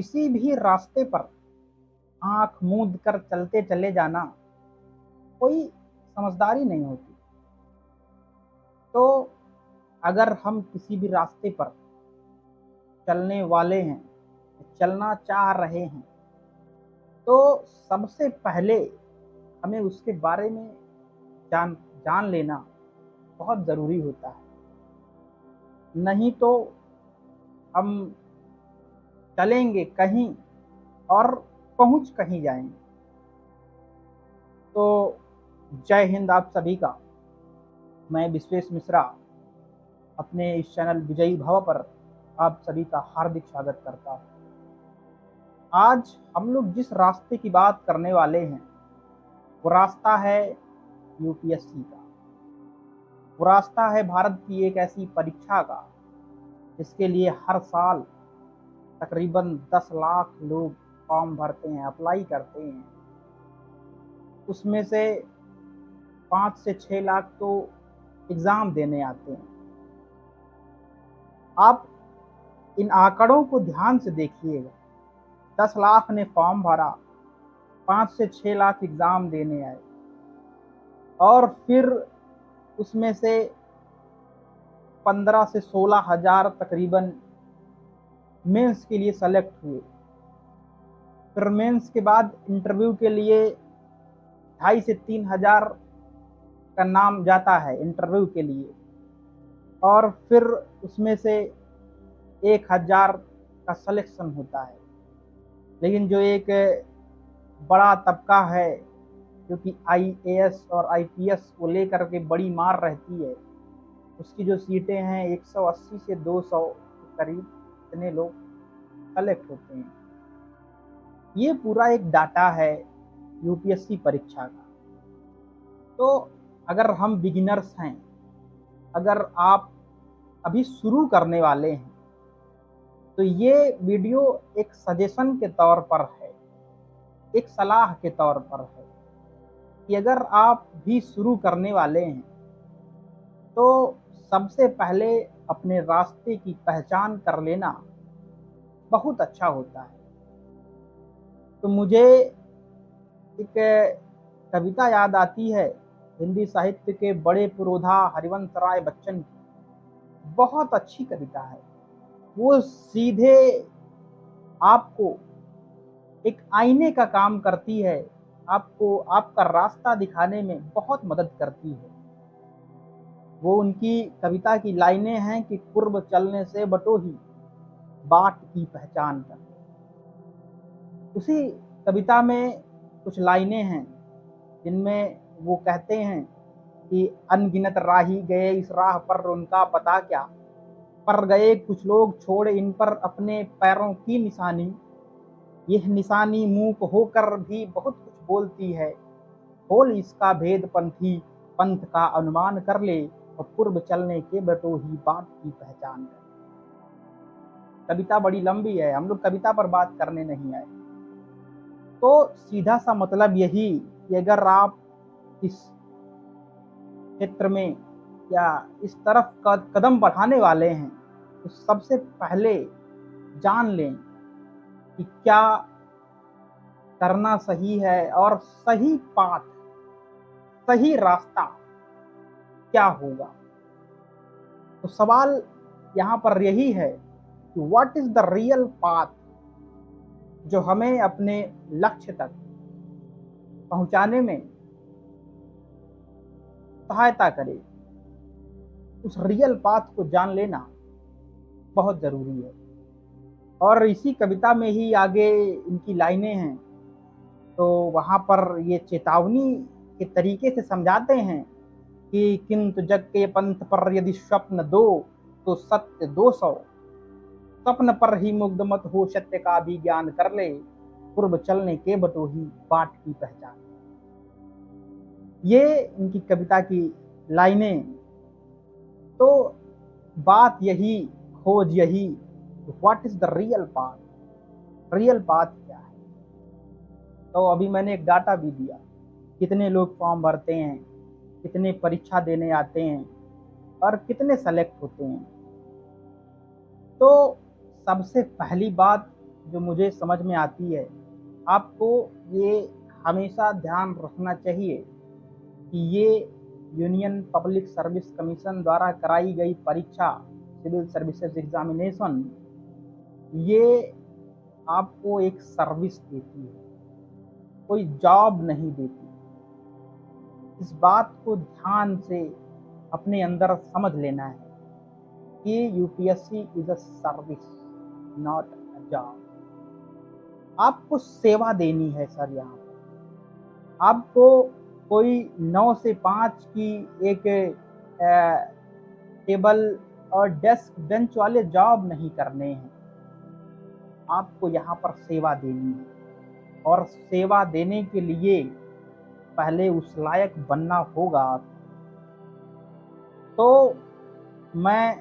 किसी भी रास्ते पर आंख मूंद कर चलते चले जाना कोई समझदारी नहीं होती। तो अगर हम किसी भी रास्ते पर चलने वाले हैं, चलना चाह रहे हैं, तो सबसे पहले हमें उसके बारे में जान जान लेना बहुत ज़रूरी होता है। नहीं तो हम चलेंगे कहीं और पहुंच कहीं जाएंगे। तो जय हिंद आप सभी का। मैं विश्वेश मिश्रा अपने इस चैनल विजयी भव पर आप सभी का हार्दिक स्वागत करता हूँ। आज हम लोग जिस रास्ते की बात करने वाले हैं वो रास्ता है यूपीएससी का। वो रास्ता है भारत की एक ऐसी परीक्षा का जिसके लिए हर साल तकरीबन 10 लाख लोग फॉर्म भरते हैं, अप्लाई करते हैं। उसमें से 5 से 6 लाख तो एग्ज़ाम देने आते हैं। आप इन आंकड़ों को ध्यान से देखिएगा। 10 लाख ने फॉर्म भरा, 5 से 6 लाख एग्ज़ाम देने आए, और फिर उसमें से 15 से 16 हज़ार तकरीबन मेंस के लिए सेलेक्ट हुए। फिर मेंस के बाद इंटरव्यू के लिए 2.5 से 3 हज़ार का नाम जाता है इंटरव्यू के लिए, और फिर उसमें से 1,000 का सिलेक्शन होता है। लेकिन जो एक बड़ा तबका है, क्योंकि आईएएस और आईपीएस को लेकर के बड़ी मार रहती है, उसकी जो सीटें हैं 180 से 200 के करीब इतने लोग सेलेक्ट होते हैं। ये पूरा एक डाटा है यूपीएससी परीक्षा का। तो अगर हम बिगिनर्स हैं, अगर आप अभी शुरू करने वाले हैं, तो ये वीडियो एक सजेशन के तौर पर है, एक सलाह के तौर पर है कि अगर आप भी शुरू करने वाले हैं तो सबसे पहले अपने रास्ते की पहचान कर लेना बहुत अच्छा होता है। तो मुझे एक कविता याद आती है हिंदी साहित्य के बड़े पुरोधा हरिवंश राय बच्चन की। बहुत अच्छी कविता है। वो सीधे आपको एक आईने का काम करती है, आपको आपका रास्ता दिखाने में बहुत मदद करती है। वो उनकी कविता की लाइनें हैं कि पूर्व चलने से बटोही बाट की पहचान कर। उसी कविता में कुछ लाइनें हैं जिनमें वो कहते हैं कि अनगिनत राही गए इस राह पर, उनका पता क्या, पर गए कुछ लोग छोड़ इन पर अपने पैरों की निशानी। यह निशानी मूक होकर भी बहुत कुछ बोलती है, खोल इसका भेद पंथी पंथ का अनुमान कर ले, और पूर्व चलने के बटोही बाट की पहचान कर। कविता बड़ी लंबी है, हम लोग कविता पर बात करने नहीं आए। तो सीधा सा मतलब यही कि अगर आप इस क्षेत्र में या इस तरफ का कदम बढ़ाने वाले हैं, तो सबसे पहले जान लें कि क्या करना सही है और सही पाथ, सही रास्ता क्या होगा। तो सवाल यहाँ पर यही है कि what is the real path जो हमें अपने लक्ष्य तक पहुंचाने में सहायता करे। उस रियल पाथ को जान लेना बहुत जरूरी है। और इसी कविता में ही आगे इनकी लाइनें हैं, तो वहां पर ये चेतावनी के तरीके से समझाते हैं कि किंतु जग के पंथ पर यदि स्वप्न दो तो सत्य 200, स्वप्न पर ही मुग्ध मत हो सत्य का भी ज्ञान कर ले, पूर्व चलने के बटोही बाट की पहचान। ये इनकी कविता की लाइनें। तो बात यही, खोज यही, what is the real path, real path क्या है। तो अभी मैंने एक डाटा भी दिया, कितने लोग फॉर्म भरते हैं, कितने परीक्षा देने आते हैं और कितने सेलेक्ट होते हैं। तो सबसे पहली बात जो मुझे समझ में आती है, आपको ये हमेशा ध्यान रखना चाहिए कि ये यूनियन पब्लिक सर्विस कमीशन द्वारा कराई गई परीक्षा सिविल सर्विसेज एग्जामिनेशन, ये आपको एक सर्विस देती है, कोई जॉब नहीं देती। इस बात को ध्यान से अपने अंदर समझ लेना है कि UPSC is a service, not a job. आपको सेवा देनी है सर। यहाँ पर आपको कोई 9 से 5 की एक टेबल और डेस्क बेंच वाले जॉब नहीं करने हैं। आपको यहाँ पर सेवा देनी है, और सेवा देने के लिए पहले उस लायक बनना होगा। तो मैं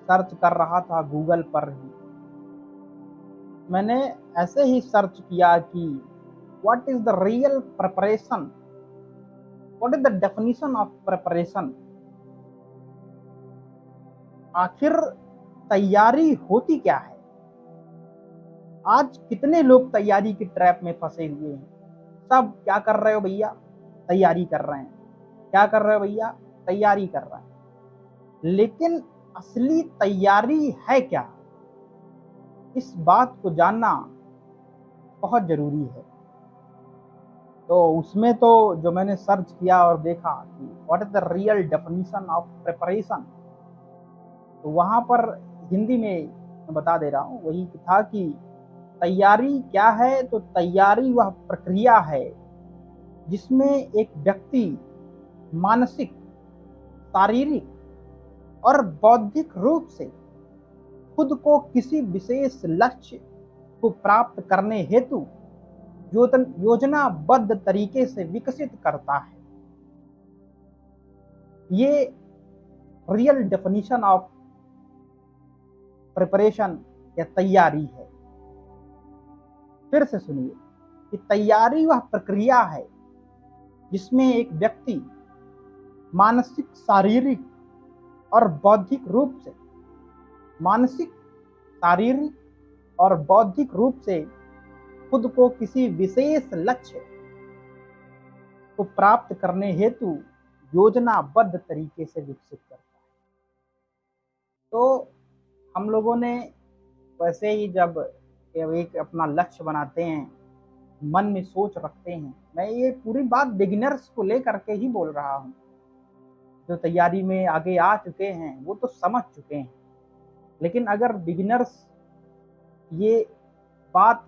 सर्च कर रहा था गूगल पर ही, मैंने ऐसे ही सर्च किया कि what is the real preparation, what is the definition of preparation. आखिर तैयारी होती क्या है। आज कितने लोग तैयारी की ट्रैप में फंसे हुए हैं। सब क्या कर रहे हो भैया, तैयारी कर रहे हैं। क्या कर रहे हो भैया, तैयारी कर रहे हैं। लेकिन असली तैयारी है क्या, इस बात को जानना बहुत जरूरी है। तो उसमें तो जो मैंने सर्च किया और देखा कि what is the real definition of preparation, तो वहां पर हिंदी में मैं बता दे रहा हूँ, वही था कि तैयारी क्या है। तो तैयारी वह प्रक्रिया है जिसमें एक व्यक्ति मानसिक, शारीरिक और बौद्धिक रूप से खुद को किसी विशेष लक्ष्य को प्राप्त करने हेतु योजनाबद्ध तरीके से विकसित करता है। ये रियल डेफिनेशन ऑफ प्रिपरेशन या तैयारी है। फिर से सुनिए कि तैयारी वह प्रक्रिया है जिसमें एक व्यक्ति मानसिक, शारीरिक और बौद्धिक रूप से खुद को किसी विशेष लक्ष्य को प्राप्त करने हेतु योजनाबद्ध तरीके से विकसित करता है। तो हम लोगों ने वैसे ही जब एक अपना लक्ष्य बनाते हैं, मन में सोच रखते हैं, मैं ये पूरी बात बिगिनर्स को लेकर के ही बोल रहा हूँ। जो तैयारी में आगे आ चुके हैं वो तो समझ चुके हैं, लेकिन अगर बिगिनर्स ये बात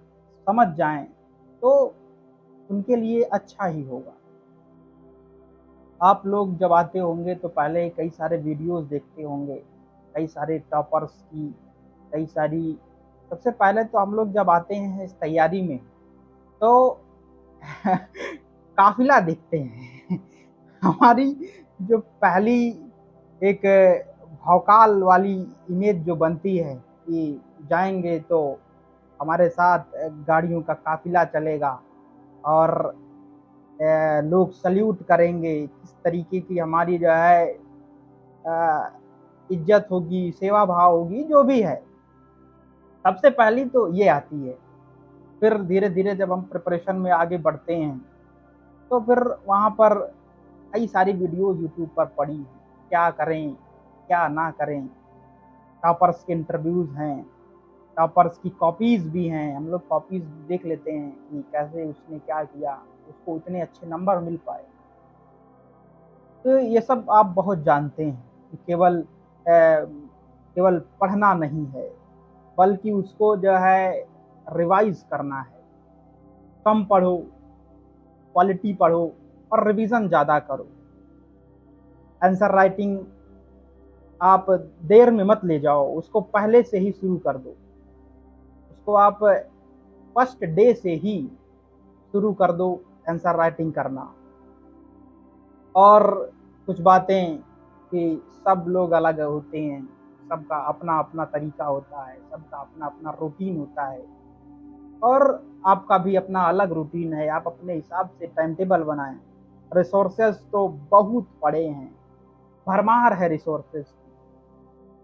समझ जाएं तो उनके लिए अच्छा ही होगा। आप लोग जब आते होंगे तो पहले कई सारे वीडियोस देखते होंगे, कई सारे टॉपर्स की, कई सारी, सबसे पहले तो हम लोग जब आते हैं इस तैयारी में तो काफिला देखते हैं। हमारी जो पहली एक भौकाल वाली इमेज जो बनती है कि जाएंगे तो हमारे साथ गाड़ियों का काफिला चलेगा और लोग सल्यूट करेंगे, किस तरीके की हमारी जो है इज्जत होगी, सेवा भाव होगी, जो भी है। सबसे पहली तो ये आती है। फिर धीरे धीरे जब हम प्रिपरेशन में आगे बढ़ते हैं तो फिर वहाँ पर कई सारी वीडियो यूट्यूब पर पड़ी, क्या करें क्या ना करें। टॉपर्स के इंटरव्यूज़ हैं, टॉपर्स की कॉपीज़ भी हैं। हम लोग कॉपीज़ देख लेते हैं कि कैसे उसने क्या किया, उसको इतने अच्छे नंबर मिल पाए। तो ये सब आप बहुत जानते हैं कि केवल पढ़ना नहीं है, बल्कि उसको जो है रिवाइज करना है। कम पढ़ो, क्वालिटी पढ़ो और रिवीजन ज़्यादा करो। आंसर राइटिंग आप देर में मत ले जाओ, उसको पहले से ही शुरू कर दो। उसको आप फर्स्ट डे से ही शुरू कर दो आंसर राइटिंग करना। और कुछ बातें कि सब लोग अलग होते हैं, सबका अपना अपना तरीका होता है, सबका अपना अपना रूटीन होता है, और आपका भी अपना अलग रूटीन है। आप अपने हिसाब से टाइम टेबल बनाएं। रिसोर्सेज तो बहुत पड़े हैं, भरमार है रिसोर्सेज,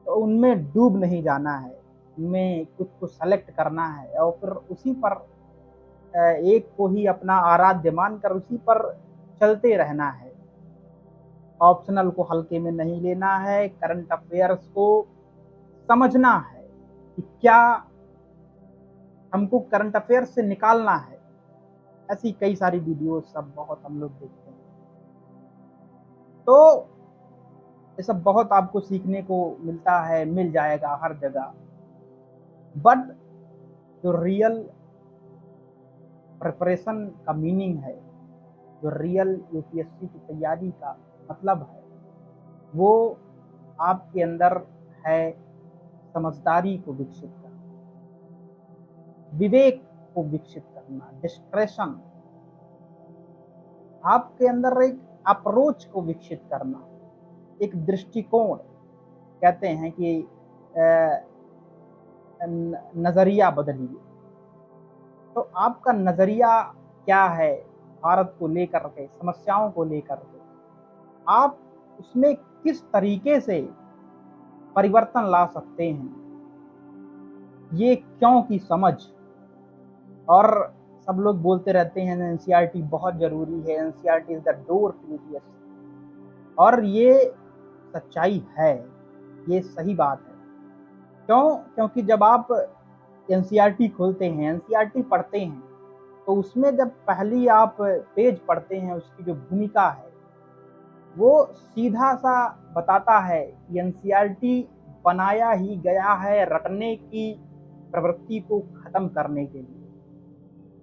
तो उनमें डूब नहीं जाना है। में कुछ को सेलेक्ट करना है और फिर उसी पर एक को ही अपना आराध्य मानकर उसी पर चलते रहना है। ऑप्शनल को हल्के में नहीं लेना है, करंट अफेयर्स को समझना है कि क्या हमको करंट अफेयर्स से निकालना है। ऐसी कई सारी वीडियोस सब बहुत हम लोग देखते हैं, तो ये सब बहुत आपको सीखने को मिलता है, मिल जाएगा हर जगह। बट जो रियल प्रिपरेशन का मीनिंग है, जो रियल यूपीएससी की तैयारी का मतलब है, वो आपके अंदर है समझदारी को विकसित करना, विवेक को विकसित करना, डिस्क्रेशन, आपके अंदर एक अप्रोच को विकसित करना, एक दृष्टिकोण, कहते हैं कि नजरिया बदलिए। तो आपका नजरिया क्या है भारत को लेकर के, समस्याओं को लेकर के, आप उसमें किस तरीके से परिवर्तन ला सकते हैं, ये क्यों की समझ। और सब लोग बोलते रहते हैं एनसीईआरटी बहुत जरूरी है, NCERT is the door to UPSC, और ये सच्चाई है, ये सही बात है। क्यों? क्योंकि जब आप एनसीईआरटी खोलते हैं, एनसीईआरटी पढ़ते हैं, तो उसमें जब पहली आप पेज पढ़ते हैं, उसकी जो भूमिका है वो सीधा सा बताता है कि एनसीईआरटी बनाया ही गया है रटने की प्रवृत्ति को खत्म करने के लिए।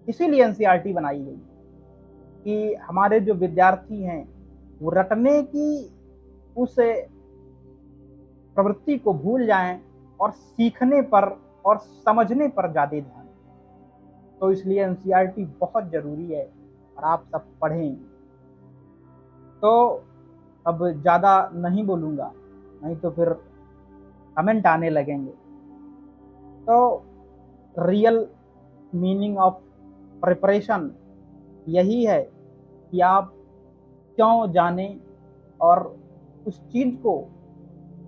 इसीलिए एनसीईआरटी बनाई गई कि हमारे जो विद्यार्थी हैं वो रटने की उस प्रवृत्ति को भूल जाएं और सीखने पर और समझने पर ज्यादा ध्यान। तो इसलिए एनसीईआरटी बहुत जरूरी है और आप सब पढ़ें। तो अब ज़्यादा नहीं बोलूँगा, नहीं तो फिर कमेंट आने लगेंगे। तो रियल मीनिंग ऑफ प्रिपरेशन यही है कि आप क्यों जानें और उस चीज़ को,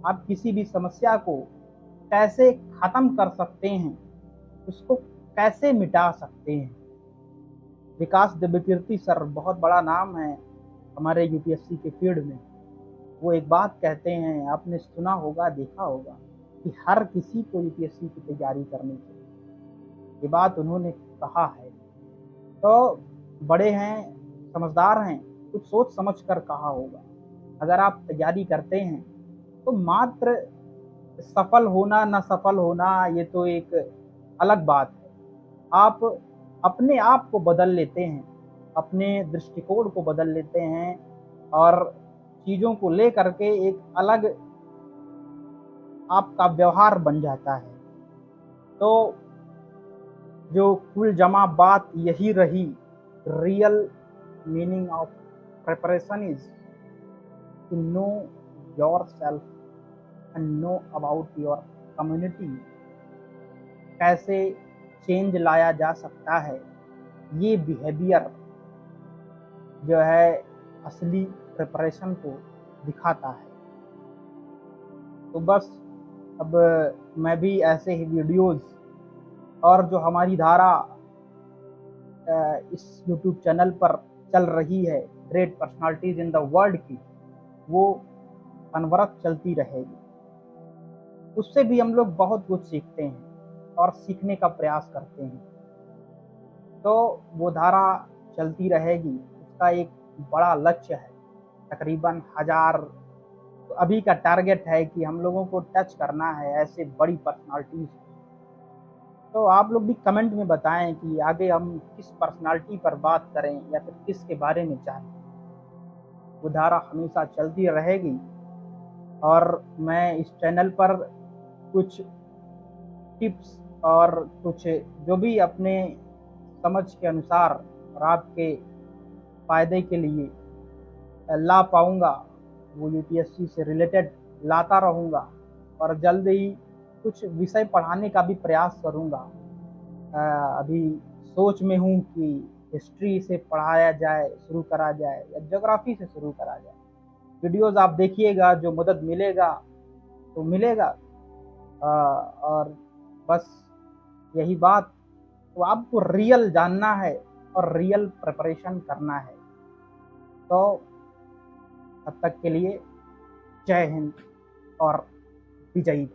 आप किसी भी समस्या को कैसे ख़त्म कर सकते हैं, उसको कैसे मिटा सकते हैं। विकास दिव्यकीर्ति सर बहुत बड़ा नाम है हमारे यूपीएससी के फील्ड में। वो एक बात कहते हैं, आपने सुना होगा, देखा होगा, कि हर किसी को यूपीएससी की तैयारी करनी चाहिए। ये बात उन्होंने कहा है। तो बड़े हैं, समझदार हैं, कुछ सोच समझ कर कहा होगा। अगर आप तैयारी करते हैं तो मात्र सफल होना न सफल होना ये तो एक अलग बात है। आप अपने आप को बदल लेते हैं, अपने दृष्टिकोण को बदल लेते हैं और चीज़ों को लेकर के एक अलग आपका व्यवहार बन जाता है। तो जो कुल जमा बात यही रही, real meaning of preparation is to know yourself and know about your community. कैसे चेंज लाया जा सकता है, ये बिहेवियर जो है असली प्रिपरेशन को दिखाता है। तो बस अब मैं भी ऐसे ही वीडियोस और जो हमारी धारा इस YouTube चैनल पर चल रही है great personalities in the world की, वो अनवरत चलती रहेगी। उससे भी हम लोग बहुत कुछ सीखते हैं और सीखने का प्रयास करते हैं। तो वो धारा चलती रहेगी। उसका एक बड़ा लक्ष्य है, तकरीबन 1000 अभी का टारगेट है कि हम लोगों को टच करना है ऐसे बड़ी पर्सनालिटीज। तो आप लोग भी कमेंट में बताएं कि आगे हम किस पर्सनालिटी पर बात करें या फिर किसके बारे में चाहें। वो धारा हमेशा चलती रहेगी और मैं इस चैनल पर कुछ टिप्स और कुछ जो भी अपने समझ के अनुसार और आपके फ़ायदे के लिए ला पाऊंगा, वो यूपीएससी से रिलेटेड लाता रहूंगा और जल्द ही कुछ विषय पढ़ाने का भी प्रयास करूंगा। अभी सोच में हूँ कि हिस्ट्री से पढ़ाया जाए, शुरू करा जाए, या ज्योग्राफी से शुरू करा जाए। वीडियोस आप देखिएगा, जो मदद मिलेगा तो मिलेगा। और बस यही बात। तो आपको रियल जानना है और रियल प्रिपरेशन करना है। तो तब तक के लिए जय हिंद और विजयी।